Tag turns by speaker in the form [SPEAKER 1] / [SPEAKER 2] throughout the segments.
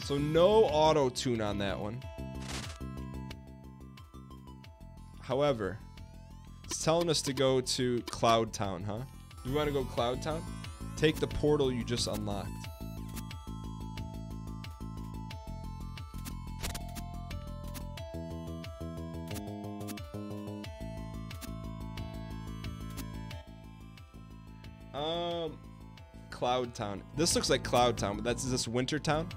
[SPEAKER 1] So no auto-tune on that one. However, it's telling us to go to Cloud Town, huh? Do we want to go Cloud Town? Take the portal you just unlocked. Cloud Town. This looks like Cloud Town, but is this Winter Town?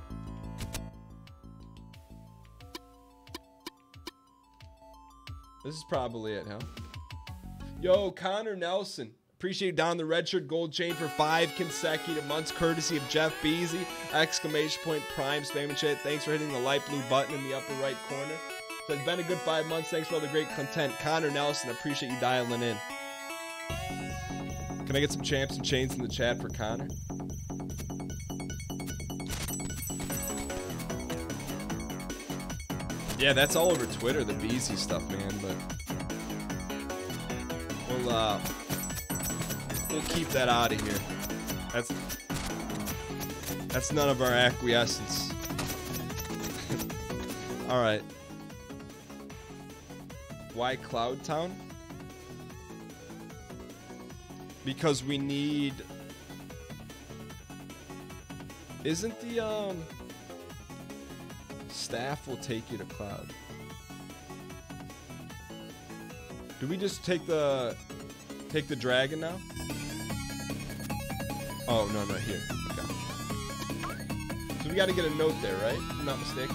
[SPEAKER 1] This is probably it, huh? Yo, Connor Nelson. Appreciate you down the red shirt gold chain for 5 consecutive months, courtesy of Jeff Beasy. Exclamation point prime spam and shit. Thanks for hitting the light blue button in the upper right corner. So it's been a good 5 months. Thanks for all the great content. Connor Nelson, appreciate you dialing in. Can I get some champs and chains in the chat for Connor? Yeah, that's all over Twitter, the Beasy stuff, man, but we'll keep that out of here. That's none of our acquiescence. All right. Why Cloud Town? Because we need... Isn't the, staff will take you to Cloud. Do we just take the dragon now? Oh, no, here. Gotcha. So we gotta get a note there, right? If I'm not mistaken.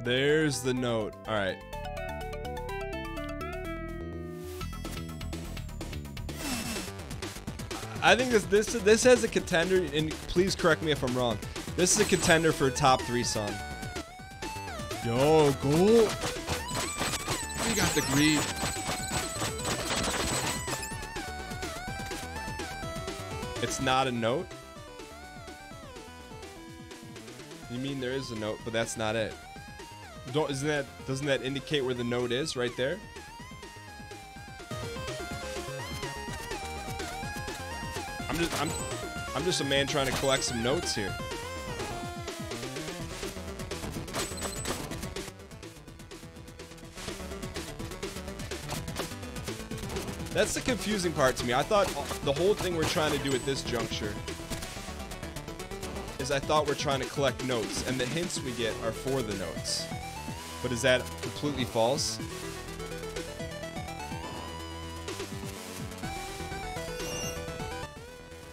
[SPEAKER 1] There's the note. All right. I think this has a contender, and please correct me if I'm wrong. This is a contender for a top 3 song. Yo, go.
[SPEAKER 2] We got the greed.
[SPEAKER 1] It's not a note? You mean there is a note, but that's not it. Doesn't that indicate where the note is right there? I'm just a man trying to collect some notes here. That's the confusing part to me. I thought the whole thing we're trying to do at this juncture is I thought we're trying to collect notes, and the hints we get are for the notes. But is that completely false?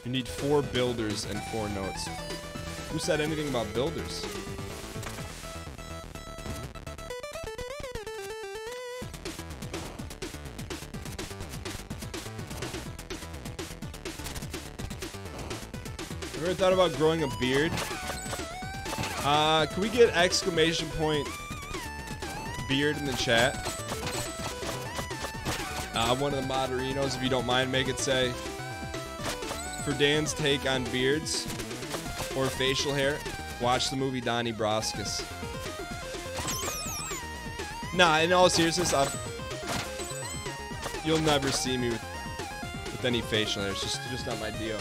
[SPEAKER 1] You need 4 builders and 4 notes. Who said anything about builders? Ever thought about growing a beard? Can we get exclamation point beard in the chat? One of the moderinos, if you don't mind, make it say, for Dan's take on beards or facial hair, watch the movie Donnie Braskus. Nah, in all seriousness, you'll never see me with any facial hair. It's just not my deal.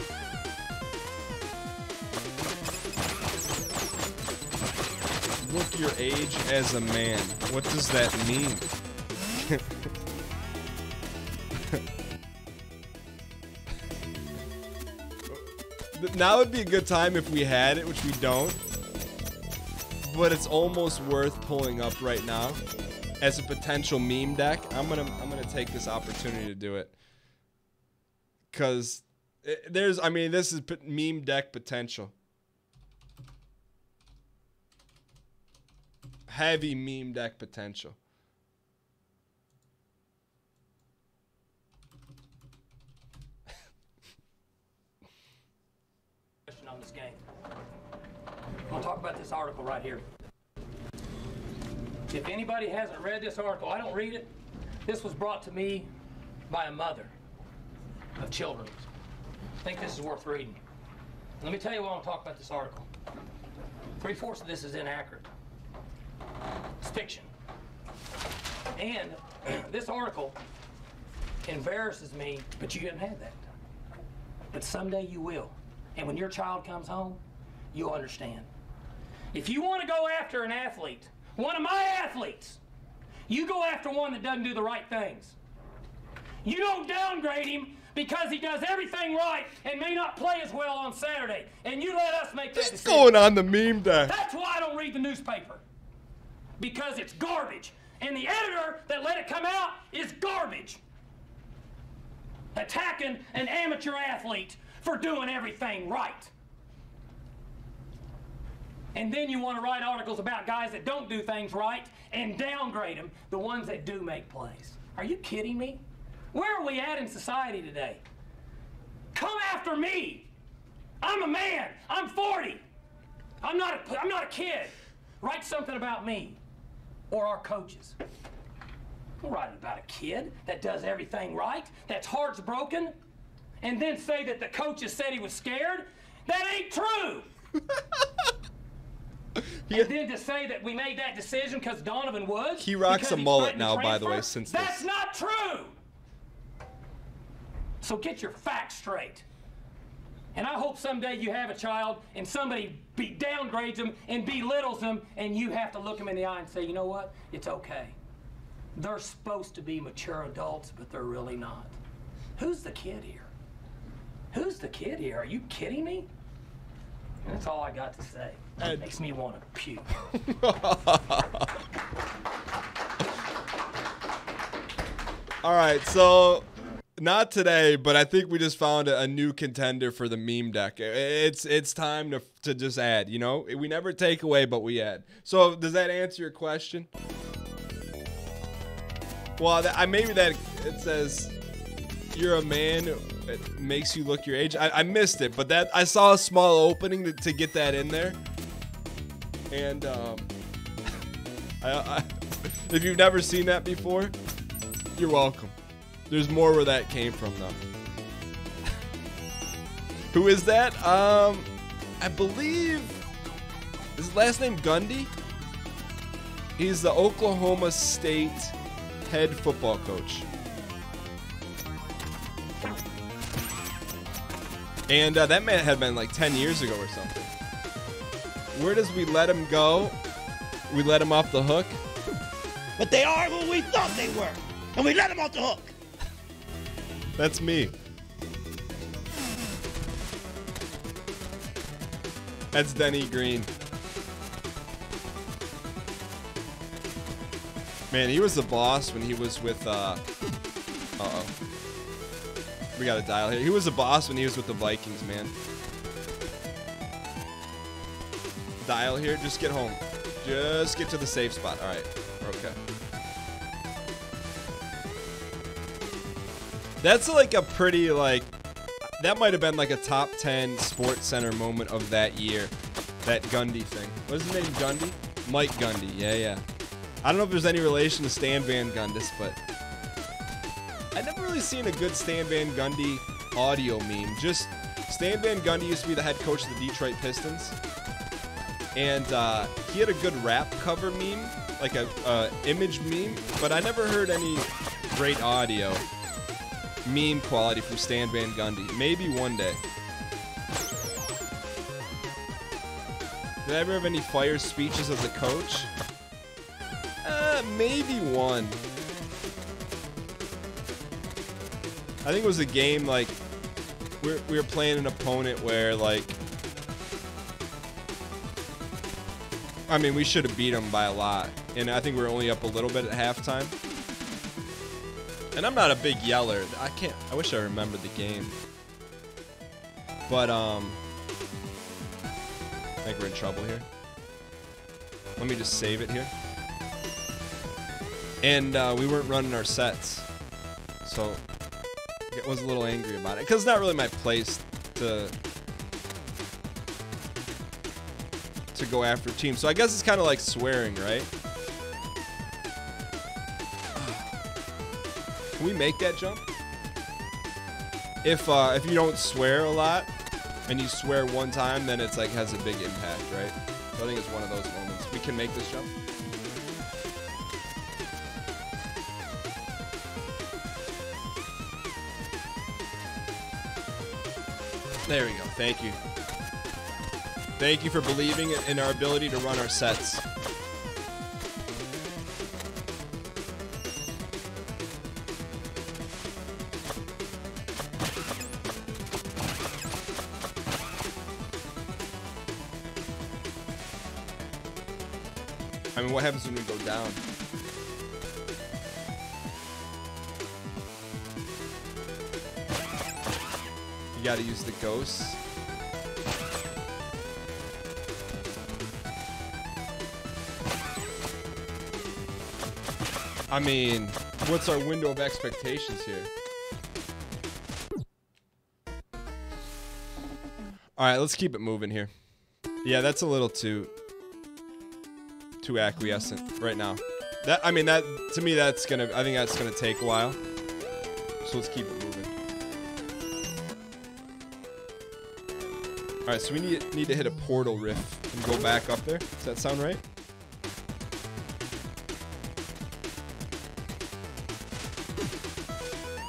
[SPEAKER 1] Look your age as a man. What does that mean? Now would be a good time if we had it, which we don't. But it's almost worth pulling up right now as a potential meme deck. I'm gonna take this opportunity to do it, cause this is meme deck potential. Heavy meme deck potential.
[SPEAKER 3] On this game. I'm gonna talk about this article right here. If anybody hasn't read this article, I don't read it. This was brought to me by a mother of children. I think this is worth reading. Let me tell you why I want to talk about this article. 3/4 of this is inaccurate. fiction. And this article embarrasses me, but you didn't have that. But someday you will. And when your child comes home, you'll understand. If you want to go after an athlete, one of my athletes, you go after one that doesn't do the right things. You don't downgrade him because he does everything right and may not play as well on Saturday. And you let us make that
[SPEAKER 1] What's
[SPEAKER 3] decision.
[SPEAKER 1] going on the meme deck?
[SPEAKER 3] That's why I don't read the newspaper. Because it's garbage. And the editor that let it come out is garbage. Attacking an amateur athlete for doing everything right. And then you want to write articles about guys that don't do things right and downgrade them, the ones that do make plays. Are you kidding me? Where are we at in society today? Come after me. I'm a man. I'm 40. I'm not a kid. Write something about me or our coaches. Don't write about a kid that does everything right, that's heart's broken, and then say that the coaches said he was scared. That ain't true.
[SPEAKER 1] Yeah.
[SPEAKER 3] And then to say that we made that decision because Donovan Woods.
[SPEAKER 1] He rocks
[SPEAKER 3] because
[SPEAKER 1] a
[SPEAKER 3] he's
[SPEAKER 1] mullet
[SPEAKER 3] threatened to
[SPEAKER 1] now, by the way,
[SPEAKER 3] transfer,
[SPEAKER 1] since
[SPEAKER 3] that's
[SPEAKER 1] this.
[SPEAKER 3] not true. So get your facts straight. And I hope someday you have a child and somebody downgrades them and belittles them, and you have to look them in the eye and say, you know what? It's okay. They're supposed to be mature adults, but they're really not. Who's the kid here? Who's the kid here? Are you kidding me? That's all I got to say. It makes me want to puke.
[SPEAKER 1] All right, so not today, but I think we just found a new contender for the meme deck. It's time to just add, you know? We never take away, but we add. So does that answer your question? Well, maybe that it says you're a man. It makes you look your age. I missed it, but I saw a small opening to get that in there. And if you've never seen that before, you're welcome. There's more where that came from, though. Who is that? I believe his last name Gundy. He's the Oklahoma State head football coach. And that man had been like 10 years ago or something. Where does we let him go? We let him off the hook?
[SPEAKER 4] But they are who we thought they were. And we let them off the hook.
[SPEAKER 1] That's me. That's Denny Green. Man, he was the boss when he was with, uh-oh. We got a dial here. He was the boss when he was with the Vikings, man. Dial here. Just get home. Just get to the safe spot. All right. We're okay. That's like a pretty, like, that might have been like a top 10 Sports Center moment of that year. That Gundy thing. What's his name? Gundy? Mike Gundy. Yeah. I don't know if there's any relation to Stan Van Gundy, but I've never really seen a good Stan Van Gundy audio meme. Just Stan Van Gundy used to be the head coach of the Detroit Pistons. And he had a good rap cover meme, like a image meme, but I never heard any great audio meme quality from Stan Van Gundy. Maybe one day. Did I ever have any fire speeches as a coach? Maybe one. I think it was a game like we were playing an opponent where like, I mean, we should have beat them by a lot, and I think we were only up a little bit at halftime. And I'm not a big yeller. I wish I remembered the game. But I think we're in trouble here. Let me just save it here. And we weren't running our sets, so I was a little angry about it because it's not really my place to go after teams. So I guess it's kind of like swearing, right? Can we make that jump? If you don't swear a lot and you swear one time, then it's like has a big impact, right? So I think it's one of those moments. We can make this jump. There we go. Thank you. Thank you for believing in our ability to run our sets. I mean, what happens when we go down? You gotta use the ghosts. I mean, what's our window of expectations here? Alright, let's keep it moving here. Yeah, that's a little too acquiescent right now. I mean, to me, I think that's gonna take a while. So let's keep it moving. Alright, so we need to hit a portal riff and go back up there. Does that sound right?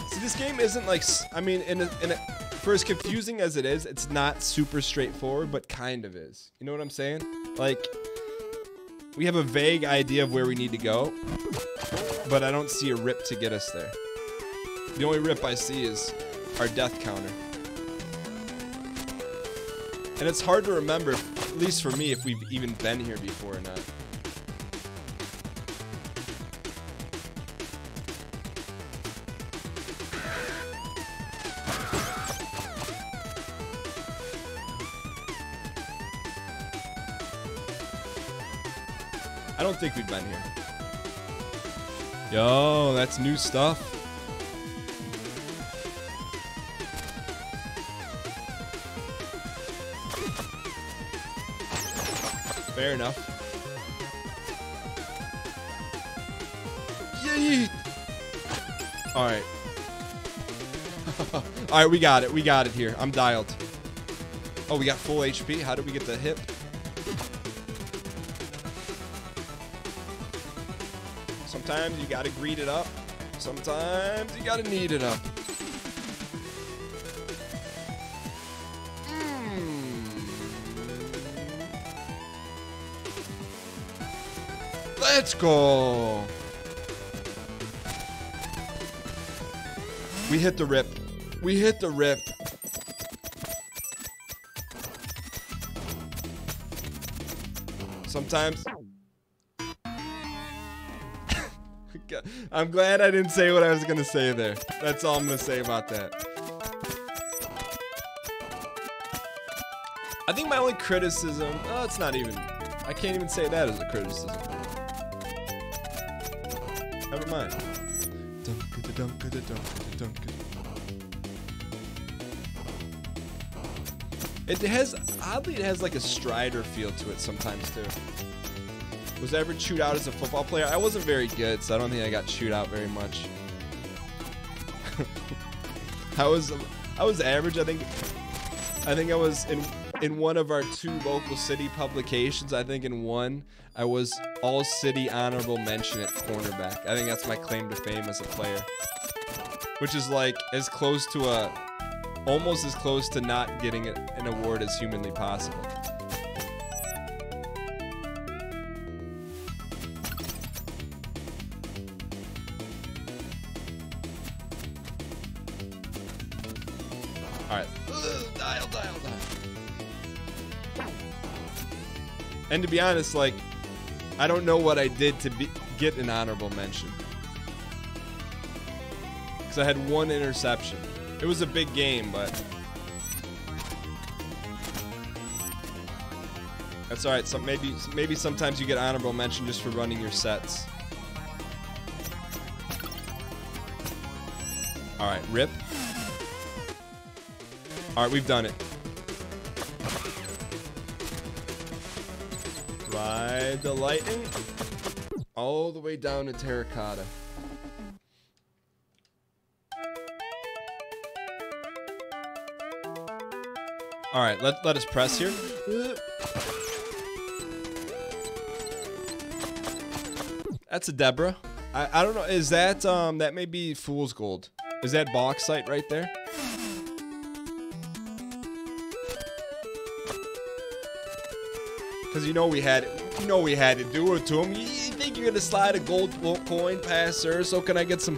[SPEAKER 1] See, this game isn't like, I mean, for as confusing as it is, it's not super straightforward, but kind of is. You know what I'm saying? Like, we have a vague idea of where we need to go, but I don't see a rip to get us there. The only rip I see is our death counter. And it's hard to remember, at least for me, if we've even been here before or not. I don't think we've been here. Yo, that's new stuff. Fair enough. Yay! Alright. Alright, we got it. We got it here. I'm dialed. Oh, we got full HP. How did we get the hip? Sometimes you gotta greed it up. Sometimes you gotta knead it up. Let's go. We hit the rip. We hit the rip. Sometimes. I'm glad I didn't say what I was going to say there. That's all I'm going to say about that. I think my only criticism... Oh, it's not even... I can't even say that as a criticism. Never mind. It has... Oddly, it has like a Strider feel to it sometimes, too. Was I ever chewed out as a football player? I wasn't very good, so I don't think I got chewed out very much. I was average. I think I was in one of our 2 local city publications. I think in one I was all city honorable mention at cornerback. I think that's my claim to fame as a player, which is like as close to almost as close to not getting an award as humanly possible. Alright. Dial. And to be honest, like, I don't know what I did to get an honorable mention. Because I had 1 interception. It was a big game, but... That's alright. So maybe sometimes you get honorable mention just for running your sets. Alright, rip. Alright, we've done it. Ride the lightning all the way down to Terracotta. Alright, let us press here. That's a Deborah. I don't know. Is that, that may be Fool's Gold. Is that bauxite right there? Because you know we had to do it to him. You think you're gonna slide a gold coin past Urso? Can Urso get some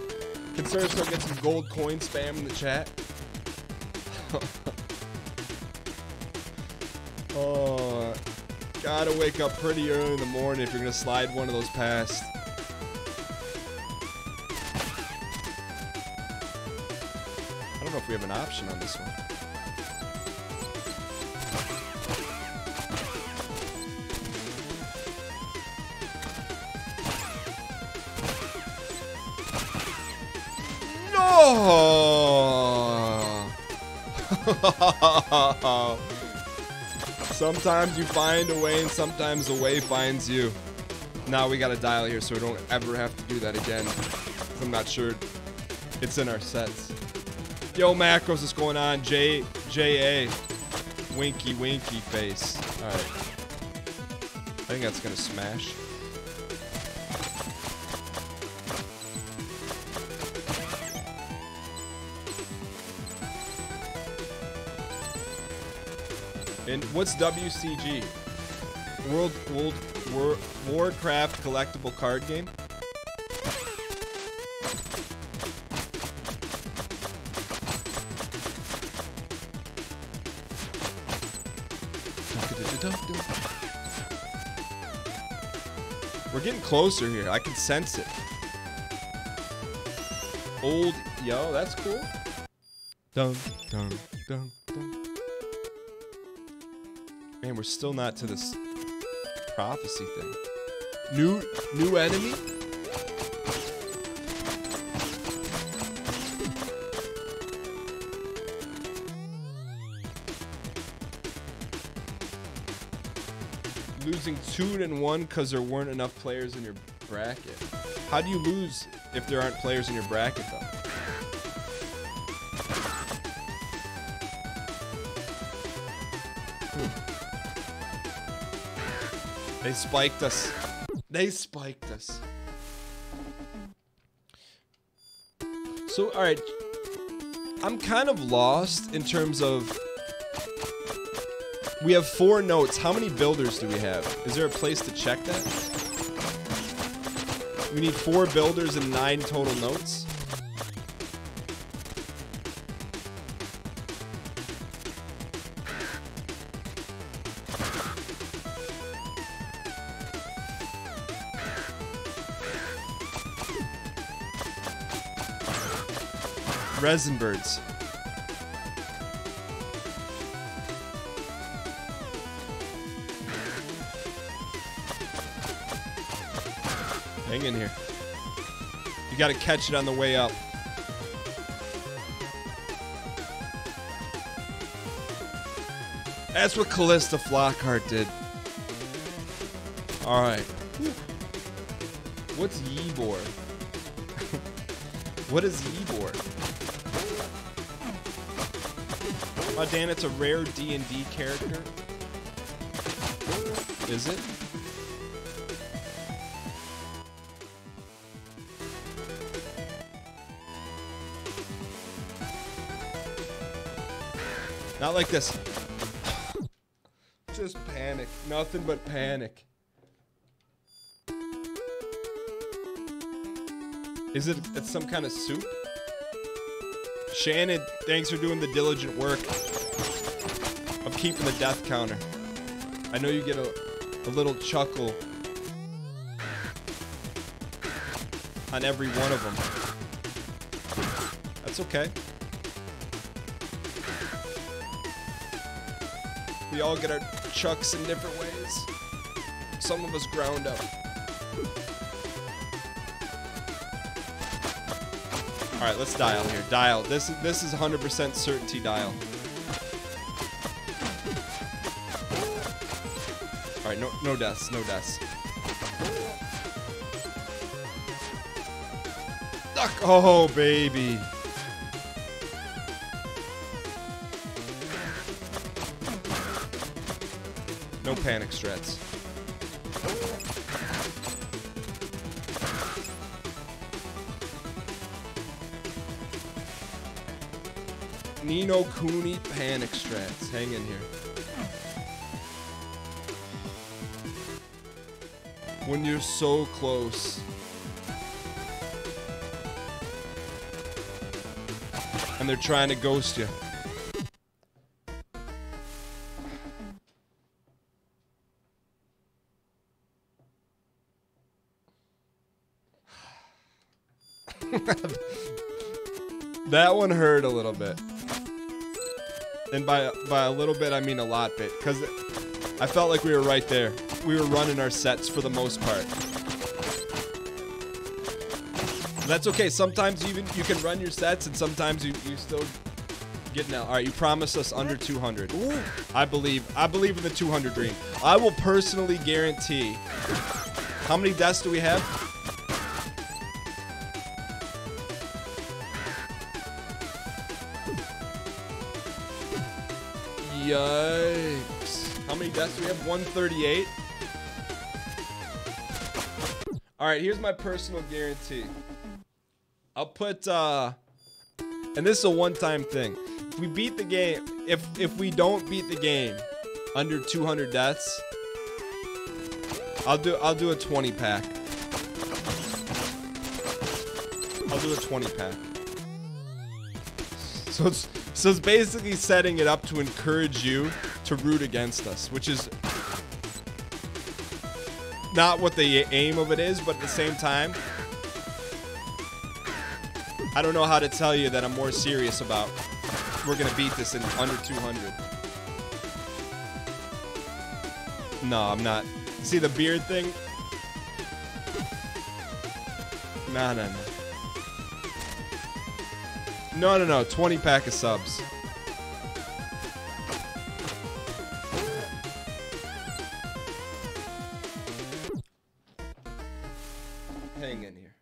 [SPEAKER 1] gold coin spam in the chat? Oh, gotta wake up pretty early in the morning if you're gonna slide one of those past. I don't know if we have an option on this one. No! Sometimes you find a way and sometimes the way finds you. Now we gotta dial here so we don't ever have to do that again. I'm not sure it's in our sets. Yo, Macros, what's going on? J.A. Winky, winky face. Alright. I think that's gonna smash. And what's WCG? Warcraft collectible card game? We're getting closer here. I can sense it. Yo, that's cool. Dun, dun, dun, dun. Man, we're still not to this prophecy thing. New enemy? Losing 2-1 because there weren't enough players in your bracket. How do you lose if there aren't players in your bracket, though? They spiked us. They spiked us. So, alright. I'm kind of lost in terms of... We have 4 notes. How many builders do we have? Is there a place to check that? We need 4 builders and 9 total notes. Resin birds. Hang in here. You gotta catch it on the way up. That's what Callista Flockhart did. Alright. What's Ybor? What is Ybor? Oh, Dan, it's a rare D&D character. Is it? Not like this. Just panic. Nothing but panic. Is it it's some kind of soup? Shannon, thanks for doing the diligent work of keeping the death counter. I know you get a little chuckle on every one of them. That's okay. We all get our chucks in different ways. Some of us ground up. All right, let's dial here. Dial. This is 100% certainty dial. All right, no deaths, no deaths. Duck. Oh, baby. No panic strats. Nino Cooney panic strats. Hang in here. When you're so close. And they're trying to ghost you. That one hurt a little bit. And by a little bit, I mean a lot bit. Because I felt like we were right there. We were running our sets for the most part. That's okay. Sometimes even you can run your sets, and sometimes you still get an L. All right, you promised us under 200. Ooh. I believe in the 200 dream. I will personally guarantee. How many deaths do we have? Yikes. How many deaths do we have? 138. All right, here's my personal guarantee. I'll put, and this is a one-time thing. If we beat the game, if we don't beat the game under 200 deaths, I'll do a 20 pack. I'll do a 20 pack. So it's basically setting it up to encourage you to root against us, which is not what the aim of it is, but at the same time, I don't know how to tell you that I'm more serious about we're gonna beat this in under 200. No, I'm not. See the beard thing? No. No. 20 pack of subs. Hang in here.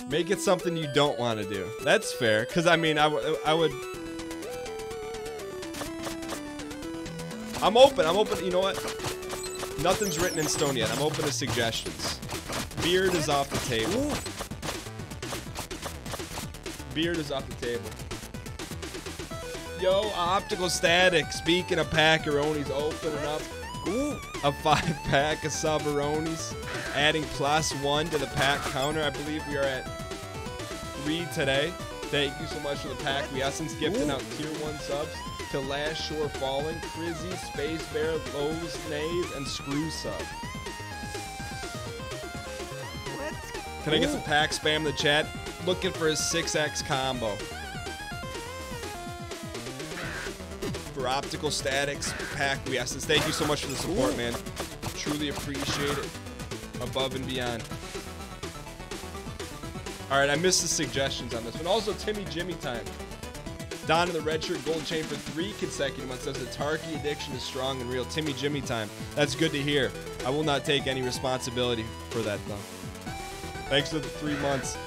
[SPEAKER 1] Make it something you don't want to do. That's fair, because I mean, I would. I'm open. You know what? Nothing's written in stone yet. I'm open to suggestions. Beard is off the table. Beard is off the table. Yo, Optical Static. Speaking of packaronis, opening up a 5-pack of Sabaronis. Adding +1 to the pack counter. I believe we are at 3 today. Thank you so much for the pack. We Essence gifting out tier 1 subs to Last Shore Falling, Frizzy, Space Bear, Lowe's, Knave, and Screw Sub. Can I get some pack spam in the chat? Looking for a 6X combo. For Optical Statics, pack we Essence. Thank you so much for the support, man. Truly appreciate it. Above and beyond. Alright, I missed the suggestions on this one. Also, Timmy Jimmy time. Don in the red shirt, gold chain for 3 consecutive months. Says the Tarky addiction is strong and real. Timmy Jimmy time. That's good to hear. I will not take any responsibility for that, though. Thanks for the 3 months.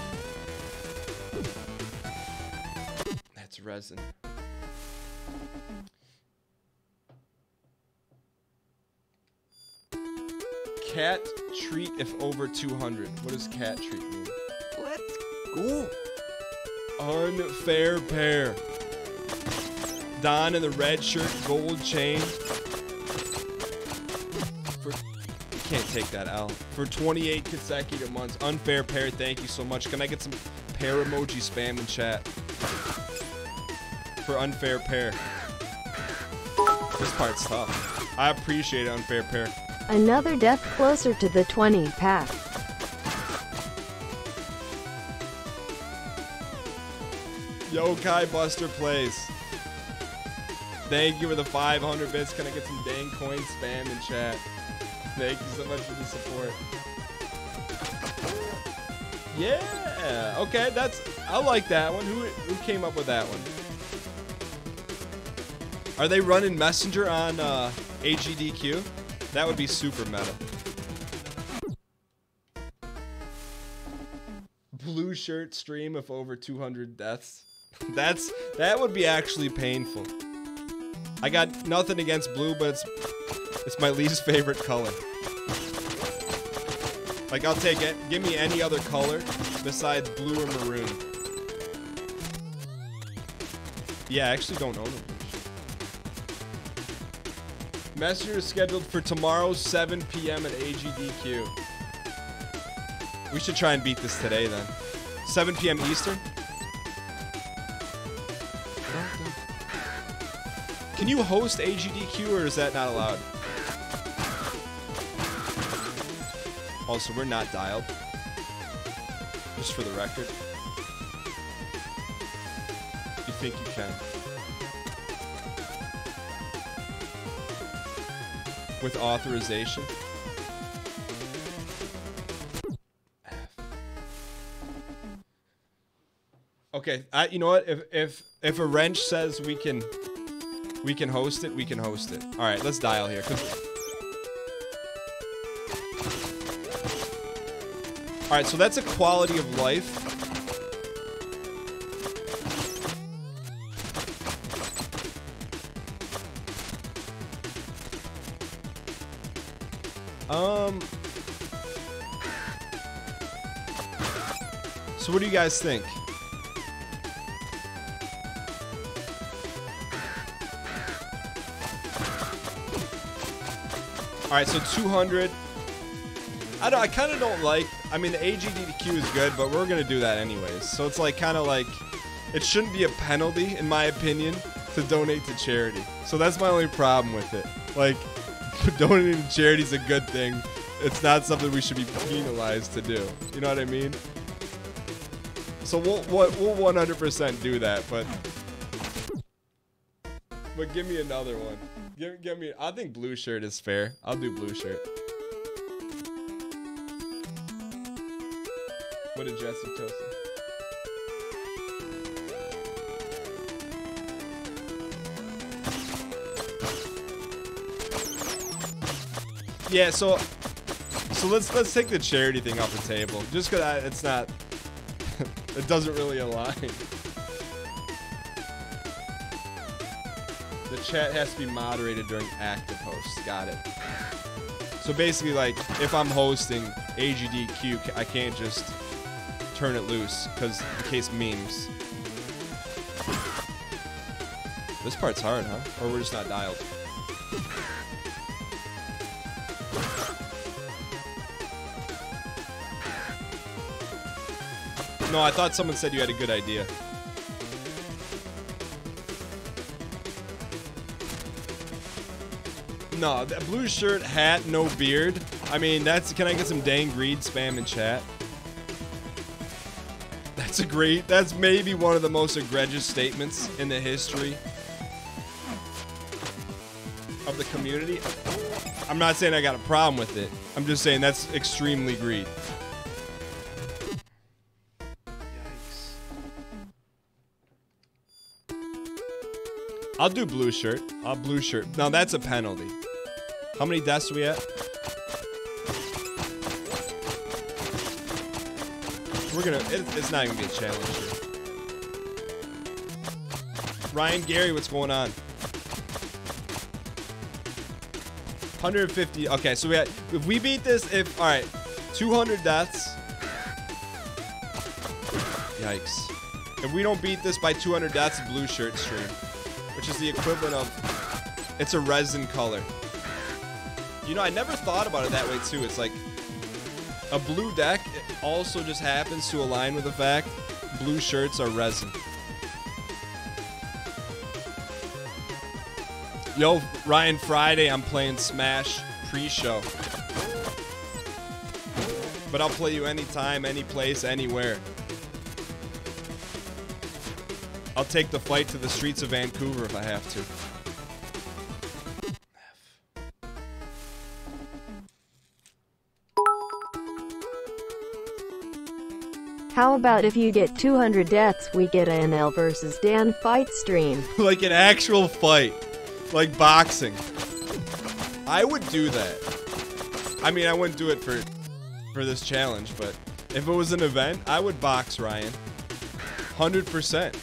[SPEAKER 1] That's resin. Cat treat if over 200. What does cat treat mean?
[SPEAKER 4] Let's go.
[SPEAKER 1] Unfair pair. Don in the red shirt, gold chain. You can't take that out. For 28 consecutive months. Unfair pair, thank you so much. Can I get some pair emoji spam in chat? For unfair pair. This part's tough. I appreciate it, unfair pair.
[SPEAKER 5] Another death closer to the 20 pack.
[SPEAKER 1] Yo, Kai Buster plays. Thank you for the 500 bits. Can I get some dang coin spam in chat? Thank you so much for the support. Yeah. Okay, I like that one. Who came up with that one? Are they running Messenger on AGDQ? That would be super meta. Blue shirt stream if over 200 deaths. That would be actually painful. I got nothing against blue, but it's my least favorite color. Like, I'll take it. Give me any other color besides blue or maroon. Yeah, I actually don't own them. Messenger is scheduled for tomorrow, 7 p.m. at AGDQ. We should try and beat this today then. 7 p.m. Eastern. Can you host AGDQ or is that not allowed? Also, we're not dialed. Just for the record. You think you can? With authorization? Okay, you know what? If a wrench says we can host it, we can host it. All right, let's dial here. All right, so that's a quality of life. So what do you guys think? All right, so 200. I kind of don't like. I mean, the AGDQ is good, but we're gonna do that anyways. So it's like kind of like it shouldn't be a penalty, in my opinion, to donate to charity. So that's my only problem with it. Like, donating to charity is a good thing. It's not something we should be penalized to do. You know what I mean? So we'll 100% do that, but give me another one. Give me. I think blue shirt is fair. I'll do blue shirt. What did Jesse Toast? Yeah, so let's take the charity thing off the table. Just because it's not, it doesn't really align. The chat has to be moderated during active hosts. Got it. So basically, like, if I'm hosting AGDQ, I can't just turn it loose because in case memes. This part's hard, huh? Or we're just not dialed. No, I thought someone said you had a good idea. No, that blue shirt, hat, no beard. I mean, that's. Can I get some dang greed spam in chat? That's maybe one of the most egregious statements in the history of the community. I'm not saying I got a problem with it. I'm just saying that's extremely greed. I'll do blue shirt. I'll blue shirt. Now that's a penalty. How many deaths are we at? We're gonna. It's not gonna be a challenge here. Ryan Gary, what's going on? 150. Okay, so if we beat this, all right, 200 deaths. Yikes. If we don't beat this by 200 deaths, blue shirt stream, which is the equivalent of, it's a resin color. You know, I never thought about it that way too. It's like a blue deck also just happens to align with the fact blue shirts are resin. Yo, Ryan, Friday I'm playing Smash pre-show. But I'll play you anytime, any place, anywhere. I'll take the fight to the streets of Vancouver if I have to.
[SPEAKER 5] How about if you get 200 deaths, we get a NL versus Dan fight stream?
[SPEAKER 1] Like an actual fight. Like boxing. I would do that. I mean, I wouldn't do it for this challenge, but if it was an event, I would box Ryan. 100%.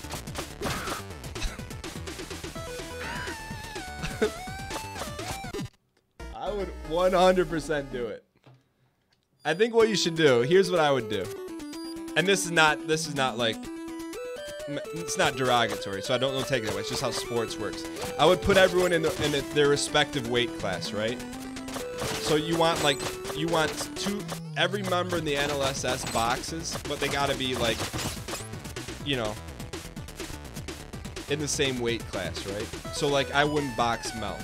[SPEAKER 1] I would 100% do it. I think what you should do, here's what I would do. And this is not like it's not derogatory, so I don't take it away. It's just how sports works. I would put everyone in their respective weight class, right? So you want every member in the NLSS boxes, but they gotta be like, you know, in the same weight class, right? So like I wouldn't box Mel.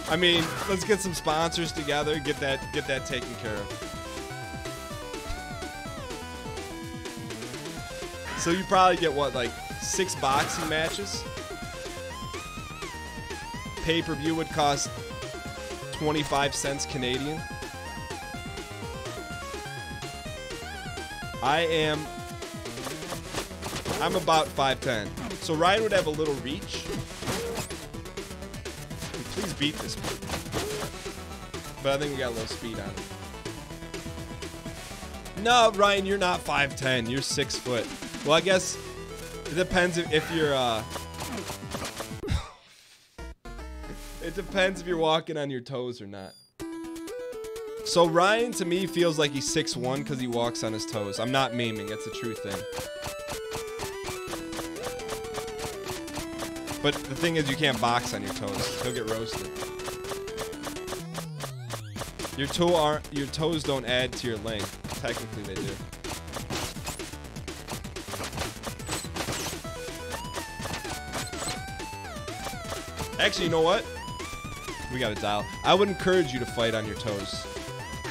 [SPEAKER 1] I mean, let's get some sponsors together, get that taken care of. So you probably get what, like 6 boxing matches? Pay-per-view would cost 25 cents Canadian. I'm about 5'10". So Ryan would have a little reach. Please beat this one. But I think we got a little speed on him. No, Ryan, you're not 5'10". You're 6 foot. Well, I guess it depends if you're it depends if you're walking on your toes or not. So Ryan, to me, feels like he's 6'1" because he walks on his toes. I'm not memeing. It's a true thing. But the thing is, you can't box on your toes. He'll get roasted. Your toes don't add to your length. Technically, they do. Actually, you know what? We got to dial. I would encourage you to fight on your toes.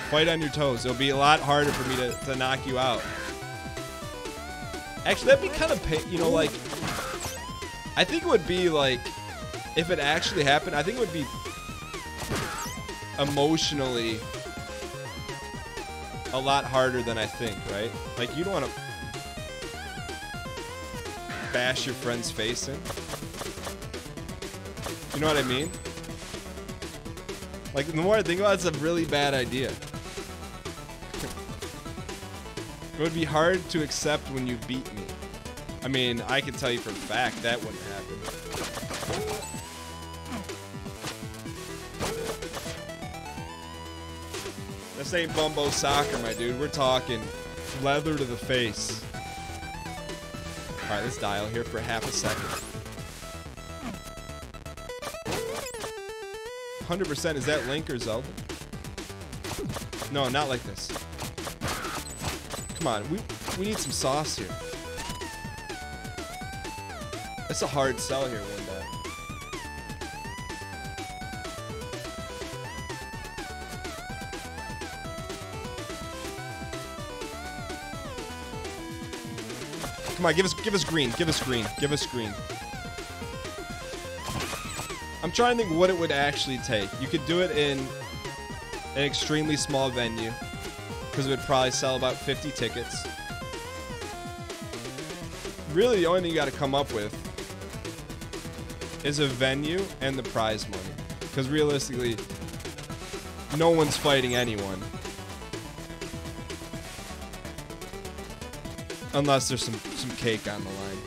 [SPEAKER 1] Fight on your toes. It'll be a lot harder for me to knock you out. Actually, that'd be kind of, you know, like, I think it would be like, if it actually happened, I think it would be emotionally a lot harder than I think, right? Like, you don't want to bash your friend's face in. You know what I mean? Like, the more I think about it, it's a really bad idea. It would be hard to accept when you beat me. I mean, I can tell you for a fact that wouldn't happen. This ain't Bumbo soccer, my dude. We're talking leather to the face. Alright, let's dial here for half a second. 100%, is that Link or Zelda? No, not like this. Come on, we need some sauce here. That's a hard sell here, one day. Come on, give us green, give us green, give us green. I'm trying to think what it would actually take. You could do it in an extremely small venue, because it would probably sell about 50 tickets. Really, the only thing you got to come up with is a venue and the prize money. Because realistically, no one's fighting anyone. Unless there's some cake on the line.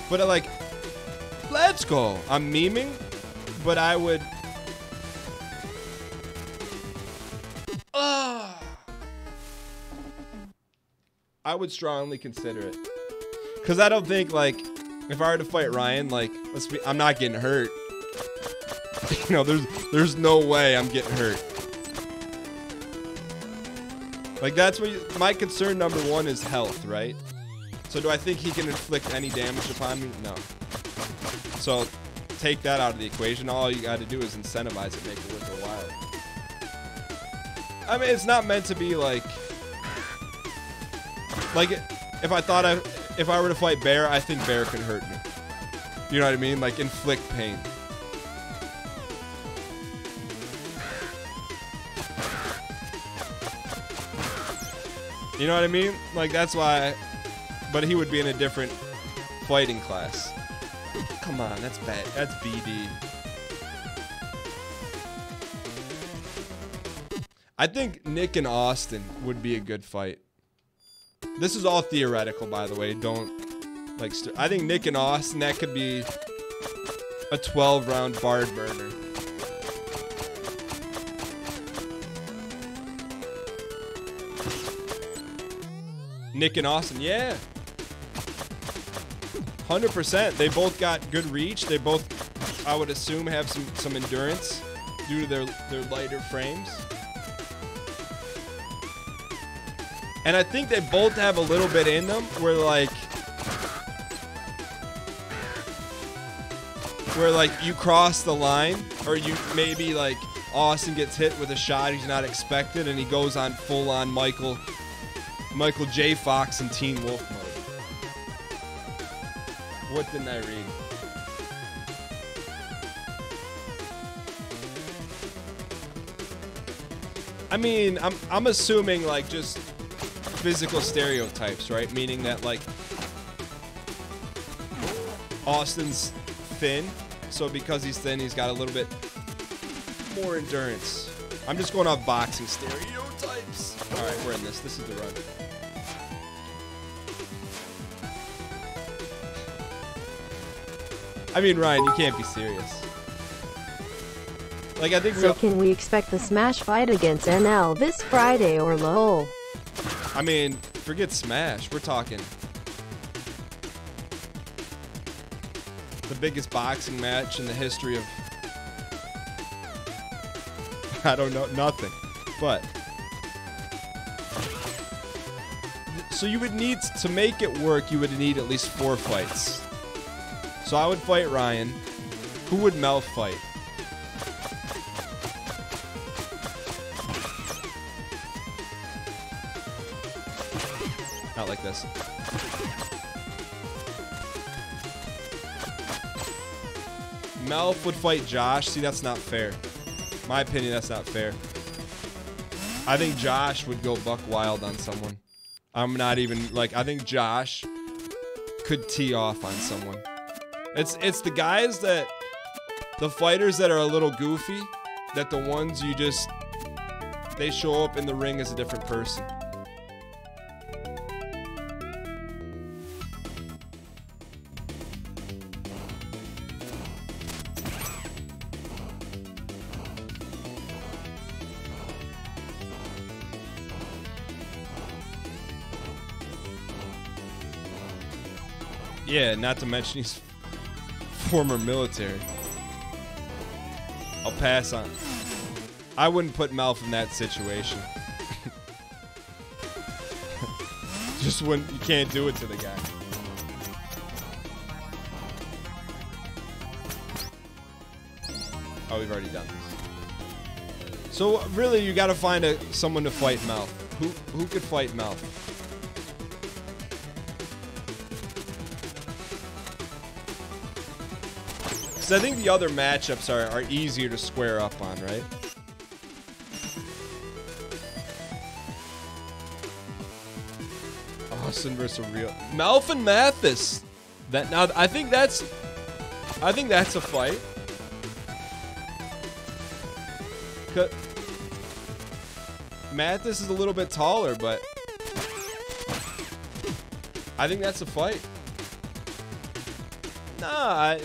[SPEAKER 1] But like, let's go. I'm memeing, but I would... I would strongly consider it. Because I don't think, like, if I were to fight Ryan, like, I'm not getting hurt. You know, there's no way I'm getting hurt. Like, that's what my concern number one is health, right? So do I think he can inflict any damage upon me? No. So take that out of the equation. All you got to do is incentivize it, make it worth your while. I mean, it's not meant to be like if I were to fight Bear, I think Bear can hurt me. You know what I mean? Like, inflict pain. You know what I mean? Like, that's why. But he would be in a different fighting class. Come on, that's bad. That's BD. I think Nick and Austin would be a good fight. This is all theoretical, by the way. Don't, like, I think Nick and Austin, that could be a 12-round Bard burner. Nick and Austin, yeah. 100%. They both got good reach. They both, I would assume, have some endurance due to their lighter frames. And I think they both have a little bit in them where like you cross the line, or you maybe like Austin gets hit with a shot he's not expected and he goes on full on Michael J. Fox and Teen Wolf mode. What didn't I read? I mean, I'm assuming like just physical stereotypes, right? Meaning that like Austin's thin, so because he's thin, he's got a little bit more endurance. I'm just going off boxing stereotypes. All right, we're in this. This is the run. I mean, Ryan, you can't be serious. Like, I think
[SPEAKER 5] So can we expect the Smash fight against NL this Friday or lol?
[SPEAKER 1] I mean, forget Smash. We're talking the biggest boxing match in the history of, I don't know, nothing. But so you would need to make it work. You would need at least 4 fights. So I would fight Ryan. Who would Mel fight? Not like this. Melf would fight Josh. See, that's not fair. My opinion, that's not fair. I think Josh would go buck wild on someone. I'm not even, like, I think Josh could tee off on someone. It's the guys that, the fighters that are a little goofy, that the ones you just, they show up in the ring as a different person. Yeah, not to mention he's former military. I'll pass on. I wouldn't put Melf in that situation. Just when you can't do it to the guy. Oh, we've already done this. So really, you got to find someone to fight Melf. Who could fight Melf? I think the other matchups are easier to square up on, right? Austin versus real Melf and Mathis. That now I think that's a fight. Mathis is a little bit taller, but I think that's a fight. Nah,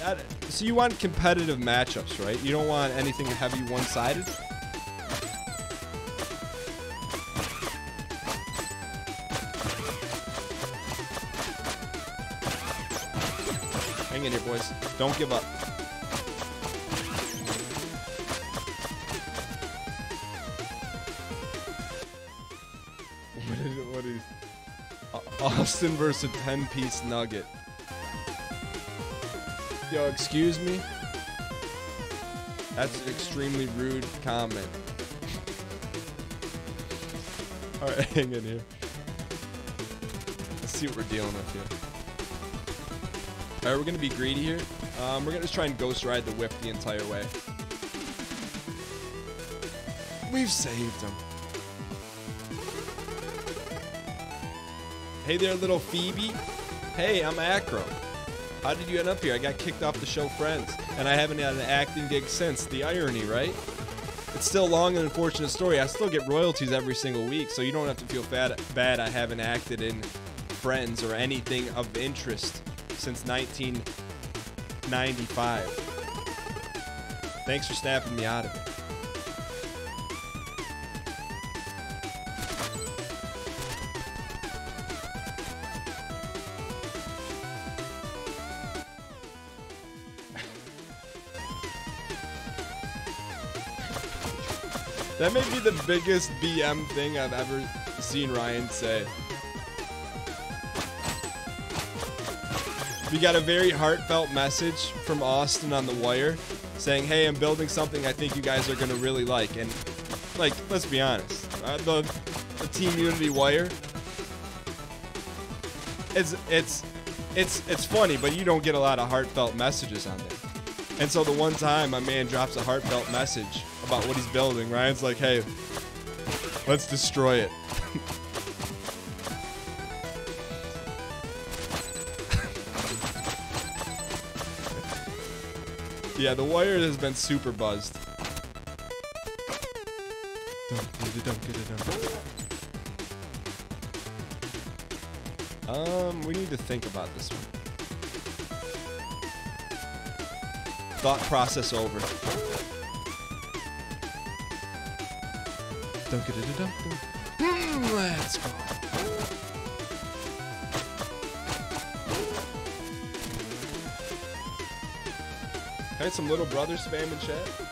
[SPEAKER 1] so you want competitive matchups, right? You don't want anything heavy one-sided. Hang in here, boys. Don't give up. What is Austin versus a 10-piece nugget? Yo, excuse me? That's an extremely rude comment. Alright, hang in here. Let's see what we're dealing with here. Alright, we're gonna be greedy here. We're gonna just try and ghost ride the whip the entire way. We've saved him. Hey there, little Phoebe. Hey, I'm Acro. How did you end up here? I got kicked off the show Friends, and I haven't had an acting gig since. The irony, right? It's still a long and unfortunate story. I still get royalties every single week, so you don't have to feel bad I haven't acted in Friends or anything of interest since 1995. Thanks for snapping me out of it. That may be the biggest BM thing I've ever seen Ryan say. We got a very heartfelt message from Austin on The Wire saying, hey, I'm building something I think you guys are going to really like. And, like, let's be honest. The Team Unity Wire, it's funny, but you don't get a lot of heartfelt messages on there. And so the one time my man drops a heartfelt message about what he's building, Ryan's like, hey, let's destroy it. Yeah, The Wire has been super buzzed. We need to think about this one. Thought process over. Let's go. I had some little brother spam in chat.